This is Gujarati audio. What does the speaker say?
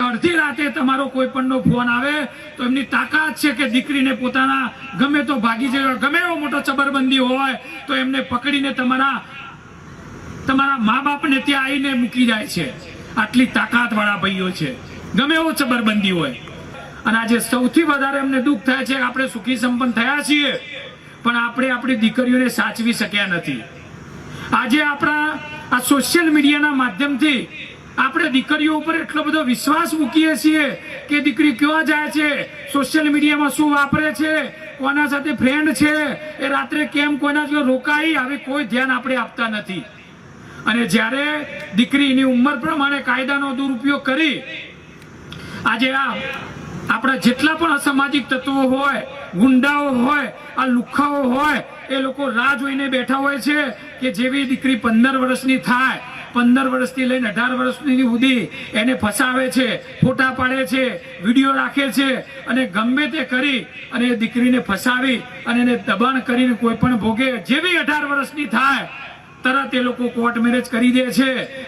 અડધી રાતે તમારો કોઈ પણનો ફોન આવે તો એમની તાકાત છે કે દીકરીને પોતાના ગમે તો ભાગી જાય, ગમે એવો મોટો ચબરબંધી હોય તો એમને પકડીને તમારા મા બાપને ત્યાં આવીને મૂકી જાય છે. આટલી તાકાત વાળા ભાઈઓ છે, ગમે એવો ચબરબંધી હોય. અને આજે સૌથી વધારે અમને દુઃખ થાય છે, આપણે સુખી સંપન્ન થયા છીએ પણ આપણે આપણી દીકરીઓને સાચવી શક્યા નથી. આજે આપણા આ સોશિયલ મીડિયાના માધ્યમથી આપણે દીકરીઓ ઉપર એટલો બધો વિશ્વાસ મૂકીએ છીએ કે દીકરી ક્યાં જાય છે, સોશિયલ મીડિયામાં શું વાપરે છે, કોના સાથે ફ્રેન્ડ છે, એ રાત્રે કેમ કોઈના જોડે રોકાઈ, આવી કોઈ ધ્યાન આપણે આપતા નથી. અને જ્યારે દીકરીની ઉંમર પ્રમાણે કાયદાનો દુરુપયોગ કરી આજે આપણા જેટલા પણ અસામાજિક તત્વો હોય, ગુંડાઓ હોય, આ લુખ્ખાઓ હોય, એ લોકો રાહ જોઈને બેઠા હોય છે કે જેવી દીકરી 15 વર્ષની થાય, 15 વર્ષથી લઈને 18 વર્ષની સુધી એને ફસાવે છે, ફોટા પાડે છે, વિડીયો રાખે છે અને ગમે તે કરી અને એ દીકરીને ફસાવી અને એને દબાણ કરીને કોઈ પણ ભોગે જેવી 18 વર્ષની થાય તરત એ લોકો કોર્ટ મેરેજ કરી દે છે.